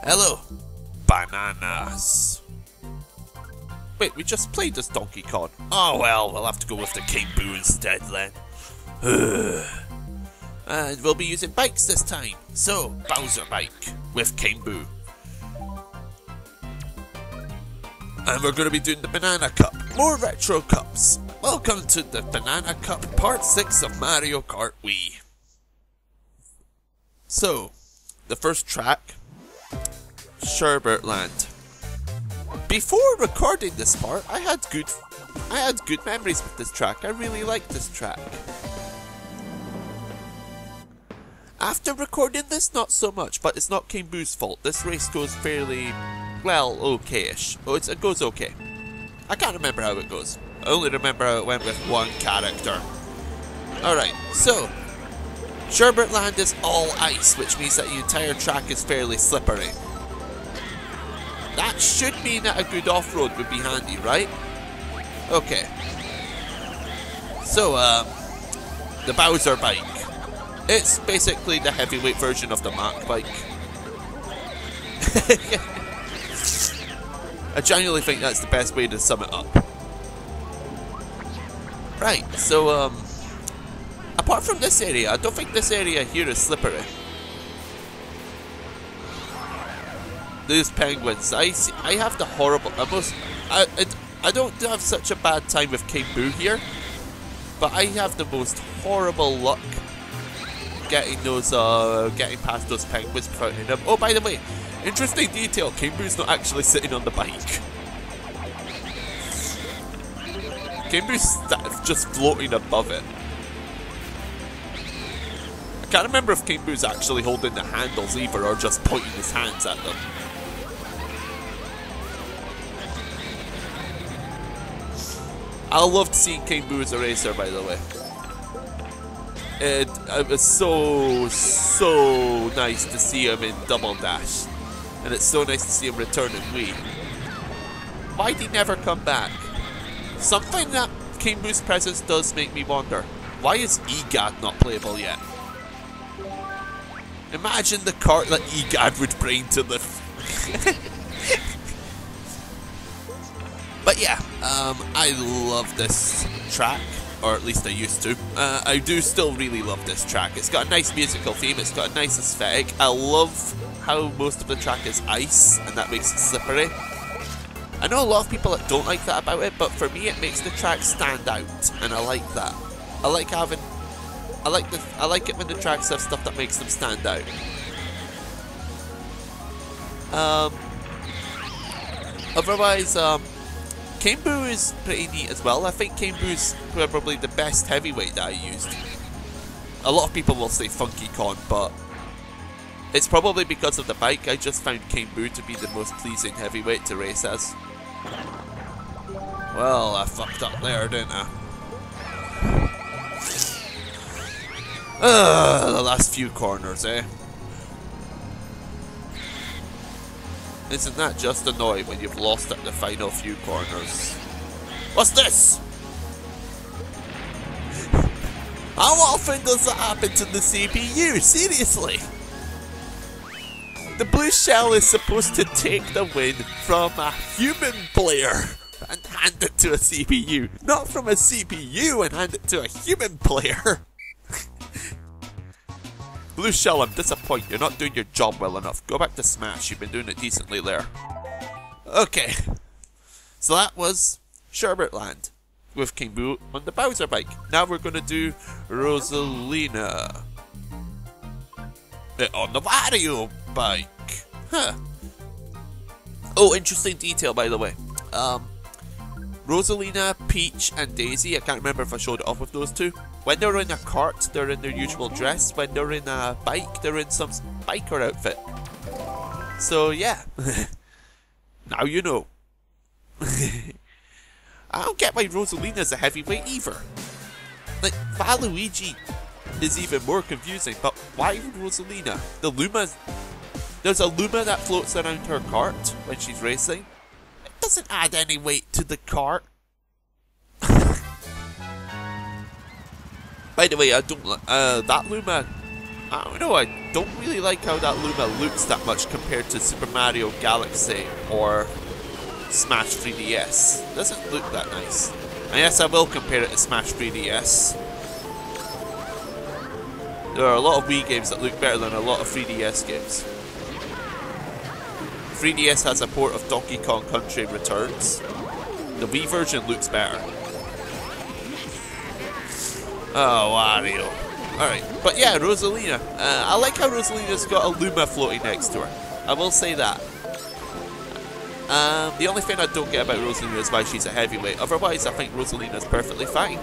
Hello, bananas. Wait, we just played as Donkey Kong. Oh well, we'll have to go with the King Boo instead then. And we'll be using bikes this time. So, Bowser bike with King Boo. And we're going to be doing the Banana Cup. More retro cups. Welcome to the Banana Cup Part 6 of Mario Kart Wii. So, the first track, Sherbet Land. Before recording this part, I had good memories with this track. I really liked this track. After recording this, not so much, but it's not King Boo's fault. This race goes fairly, well, okay-ish. Oh, it goes okay. I can't remember how it goes. I only remember how it went with one character. Alright, so, Sherbet Land is all ice, which means that the entire track is fairly slippery. That should mean that a good off-road would be handy, right? Okay. So, the Bowser bike. It's basically the heavyweight version of the Mark bike. I genuinely think that's the best way to sum it up. Right, so, apart from this area, I don't think this area here is slippery. Those penguins, I have the horrible, I don't have such a bad time with King Boo here, but I have the most horrible luck getting past those penguins without hitting them. Oh, by the way, interesting detail, King Boo's not actually sitting on the bike. King Boo's just floating above it. I can't remember if King Boo's actually holding the handles either, or just pointing his hands at them. I loved seeing King Boo as a racer, by the way. It was so nice to see him in Double Dash. And it's so nice to see him return in Wii. Why'd he never come back? Something that King Boo's presence does make me wonder. Why is EGAD not playable yet? Imagine the cart that EGAD would bring to the... But yeah, I love this track, or at least I used to. I do still really love this track. It's got a nice musical theme, it's got a nice aesthetic. I love how most of the track is ice, and that makes it slippery. I know a lot of people that don't like that about it, but for me it makes the track stand out, and I like that. I like it when the tracks have stuff that makes them stand out. Otherwise, King Boo is pretty neat as well. I think King Boo's probably the best heavyweight that I used. A lot of people will say Funky Kong, but it's probably because of the bike. I just found King Boo to be the most pleasing heavyweight to race as. Well, I fucked up there, didn't I? The last few corners, eh? Isn't that just annoying when you've lost at the final few corners? What's this? How often does that happen to the CPU? Seriously? The blue shell is supposed to take the win from a human player and hand it to a CPU. Not from a CPU and hand it to a human player. Blue Shell, I'm disappointed. You're not doing your job well enough. Go back to Smash. You've been doing it decently there. Okay. So that was Sherbet Land with King Boo on the Bowser bike. Now we're going to do Rosalina on the Wario bike. Huh. Oh, interesting detail, by the way. Rosalina, Peach, and Daisy, I can't remember if I showed it off with those two. When they're in a cart, they're in their usual dress. When they're in a bike, they're in some biker outfit. So, yeah. Now you know. I don't get why Rosalina's a heavyweight either. Like, Waluigi is even more confusing, but why Rosalina? There's a Luma that floats around her cart when she's racing. It doesn't add any weight to the cart. By the way, I don't that Luma I don't know, I don't really like how that Luma looks that much compared to Super Mario Galaxy or Smash 3DS. Doesn't look that nice. And yes, I will compare it to Smash 3DS. There are a lot of Wii games that look better than a lot of 3DS games. 3DS has a port of Donkey Kong Country Returns. The Wii version looks better. Oh, Wario. Alright, but yeah, Rosalina. I like how Rosalina's got a Luma floating next to her. I will say that. The only thing I don't get about Rosalina is why she's a heavyweight. Otherwise, I think Rosalina's perfectly fine.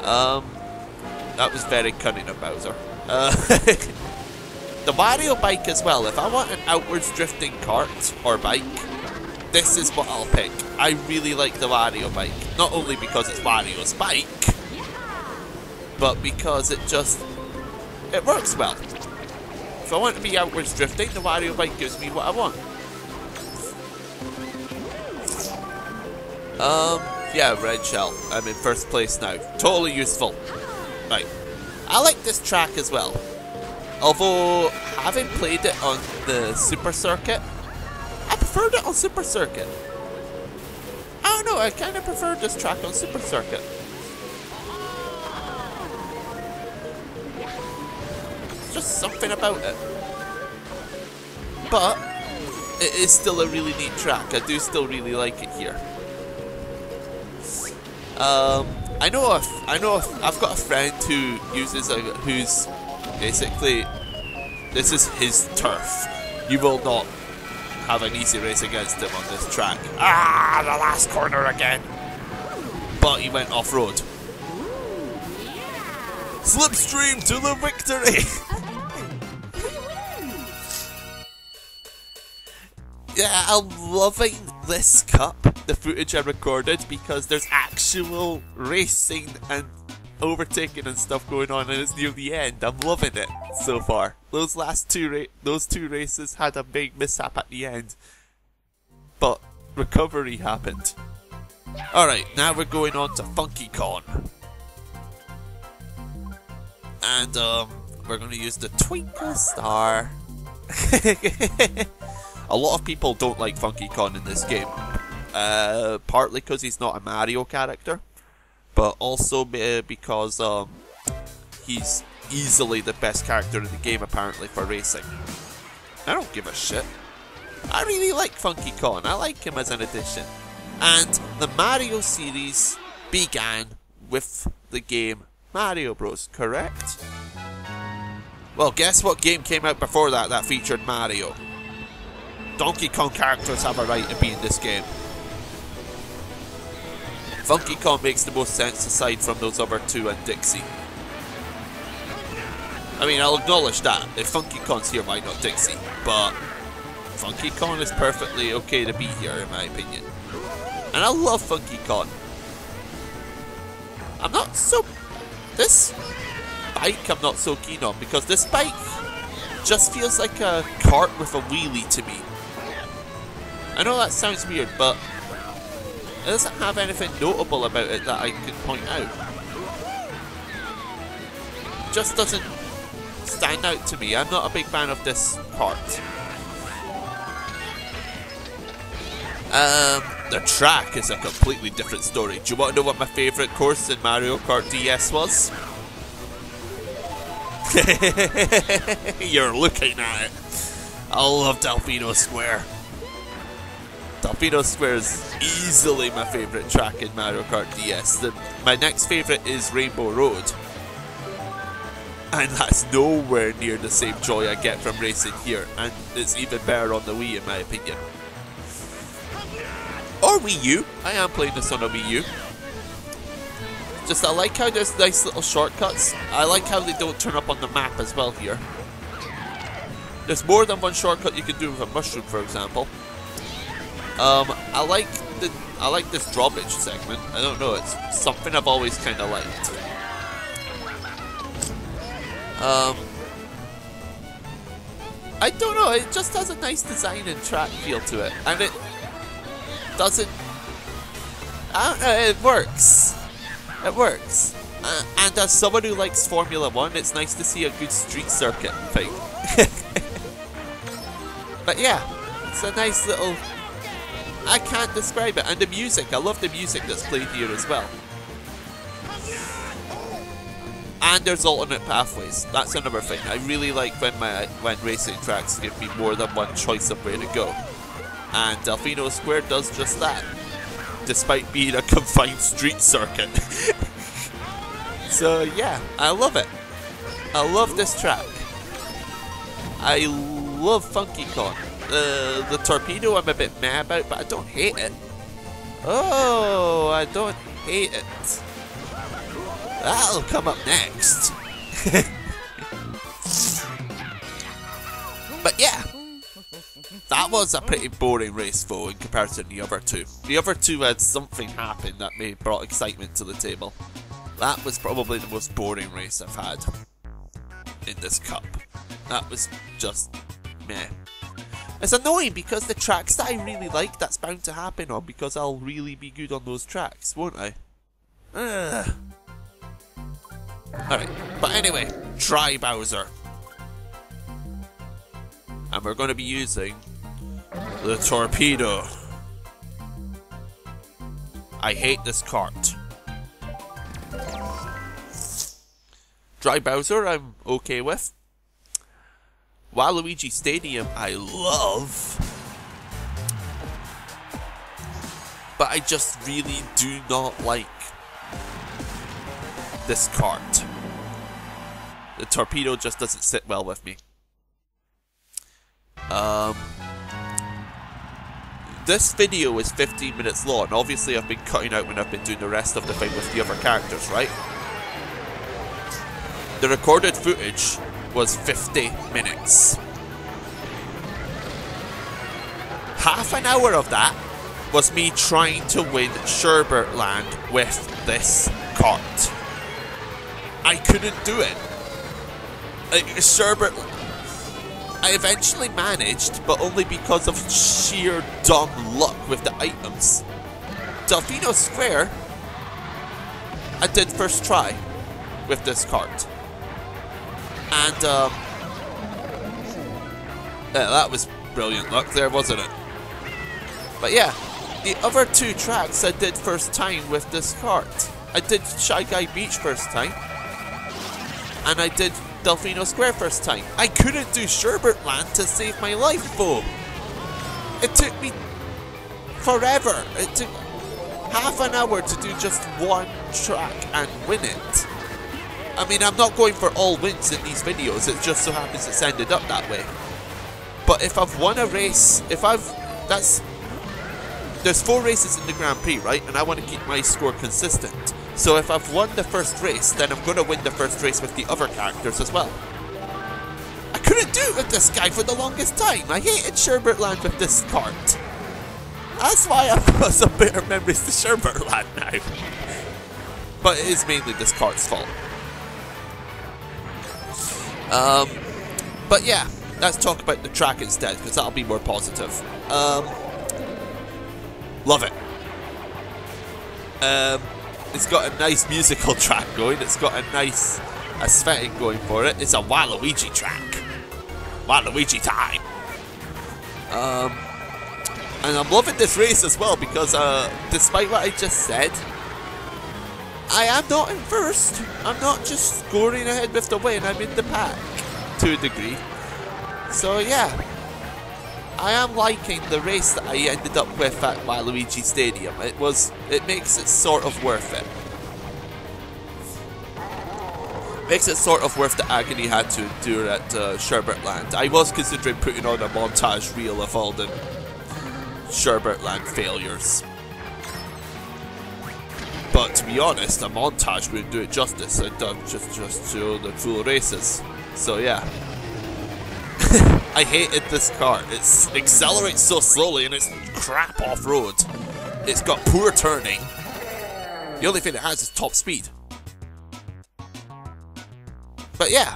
That was very cunning of Bowser. The Wario bike as well. If I want an outwards drifting cart or bike, this is what I'll pick. I really like the Wario bike. Not only because it's Wario's bike, but because it works well. If I want to be outwards drifting, the Wario bike gives me what I want. Yeah, Red Shell. I'm in first place now. Totally useful. Right. I like this track as well. Although, having played it on the Super Circuit, I preferred it on Super Circuit. I don't know, I kind of preferred this track on Super Circuit. There's just something about it. But, it is still a really neat track. I do still really like it here. I know I've got a friend who uses who's basically, this is his turf. You will not have an easy race against him on this track. Ah, the last corner again. But he went off-road. Slipstream to the victory! Yeah, I'm loving this cup, the footage I recorded, because there's actual racing and overtaking and stuff going on, and it's near the end. I'm loving it so far. Those last two races had a big mishap at the end, but recovery happened. Alright, now we're going on to Funky Con. And we're going to use the Twinkle Star. A lot of people don't like Funky Kong in this game. Partly because he's not a Mario character, but also because he's easily the best character in the game apparently for racing. I don't give a shit. I really like Funky Kong. I like him as an addition. And the Mario series began with the game Mario Bros, correct? Well, guess what game came out before that featured Mario? Donkey Kong characters have a right to be in this game. Funky Kong makes the most sense aside from those other two and Dixie. I mean, I'll acknowledge that. If Funky Kong's here, why not Dixie? But Funky Kong is perfectly okay to be here, in my opinion. And I love Funky Kong. This bike I'm not so keen on, because this bike just feels like a cart with a wheelie to me. I know that sounds weird, but it doesn't have anything notable about it that I could point out. It just doesn't stand out to me. I'm not a big fan of this part. The track is a completely different story. Do you want to know what my favourite course in Mario Kart DS was? You're looking at it. I love Torpedo Square. Torpedo Square is easily my favourite track in Mario Kart DS. My next favourite is Rainbow Road. And that's nowhere near the same joy I get from racing here. And it's even better on the Wii in my opinion. Or Wii U. I am playing this on a Wii U. Just I like how there's nice little shortcuts. I like how they don't turn up on the map as well here. There's more than one shortcut you can do with a mushroom, for example. I like this drawbridge segment. I don't know, it's something I've always kind of liked. I don't know, it just has a nice design and track feel to it, and it doesn't. I don't know, it works. It works. And as someone who likes Formula 1, it's nice to see a good street circuit thing. But yeah, it's a nice little... I can't describe it. And the music, I love the music that's played here as well. And there's alternate pathways. That's another thing. I really like when racing tracks give me more than one choice of where to go. And Delfino Square does just that, despite being a confined street circuit. So yeah, I love it. I love this track. I love Funky Kong. The Torpedo I'm a bit mad about, but I don't hate it. Oh, I don't hate it. That'll come up next. But yeah, that was a pretty boring race though in comparison to the other two. The other two had something happen that brought excitement to the table. That was probably the most boring race I've had in this cup. That was just meh. It's annoying because the tracks that I really like, that's bound to happen on because I'll really be good on those tracks, won't I? Alright, but anyway, try Bowser. And we're going to be using the Torpedo. I hate this cart. Dry Bowser I'm okay with. Waluigi Stadium I love. But I just really do not like this cart. The Torpedo just doesn't sit well with me. This video is 15 minutes long. Obviously I've been cutting out when I've been doing the rest of the thing with the other characters, right? The recorded footage was 50 minutes. Half an hour of that was me trying to win Sherbet Land with this cart. I couldn't do it. I eventually managed, but only because of sheer dumb luck with the items. Delfino Square, I did first try with this cart. And, yeah, that was brilliant luck there, wasn't it? But yeah, the other two tracks I did first time with this cart. I did Shy Guy Beach first time, and I did Delfino Square first time. I couldn't do Sherbet Land to save my life though. It took me forever. It took half an hour to do just one track and win it. I mean, I'm not going for all wins in these videos, it just so happens it's ended up that way. But if I've won a race, there's 4 races in the Grand Prix, right? And I want to keep my score consistent. So if I've won the first race, then I'm going to win the first race with the other characters as well. I couldn't do it with this guy for the longest time. I hated Sherbet Land with this cart. That's why I've got some bitter memories to Sherbet Land now. But it is mainly this cart's fault. But yeah, let's talk about the track instead, because that'll be more positive. Love it. It's got a nice musical track going. It's got a nice aesthetic going for it. It's a Waluigi track. Waluigi time. And I'm loving this race as well because despite what I just said, I am not in first. I'm not just scoring ahead with the win. I'm in the pack to a degree. So yeah, I am liking the race that I ended up with at Waluigi Stadium. It makes it sort of worth it. Makes it sort of worth the agony I had to endure at Sherbet Land. I was considering putting on a montage reel of all the Sherbet Land failures. But to be honest, a montage wouldn't do it justice. I'd just show the full races. So yeah. I hated this car. It accelerates so slowly and it's crap off-road. It's got poor turning. The only thing it has is top speed. But yeah,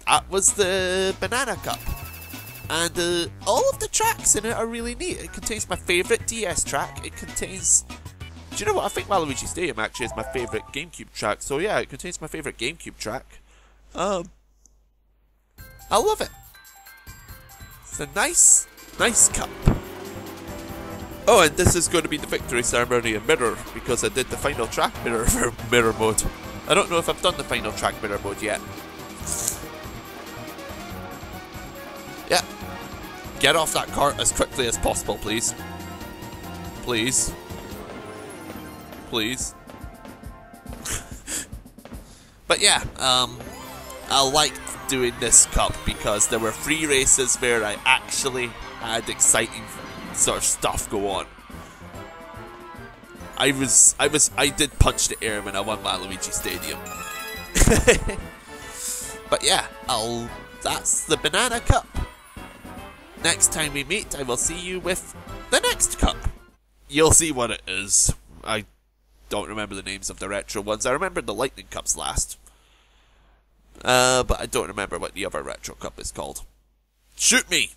that was the Banana Cup. And all of the tracks in it are really neat. It contains my favourite DS track. It contains Do you know what? I think Waluigi Stadium actually is my favourite GameCube track. So yeah, it contains my favourite GameCube track. I love it. It's a nice cup. Oh, and this is going to be the victory ceremony in Mirror, because I did the final track Mirror for Mirror mode. I don't know if I've done the final track Mirror mode yet. Yeah. Get off that cart as quickly as possible, please. Please. Please. But yeah, I liked doing this cup because there were 3 races where I actually had exciting sort of stuff go on. I did punch the air when I won Waluigi Stadium. But yeah, that's the banana cup. Next time we meet, I will see you with the next cup. You'll see what it is. I don't remember the names of the retro ones. I remember the lightning cups last. But I don't remember what the other retro cup is called. Shoot me!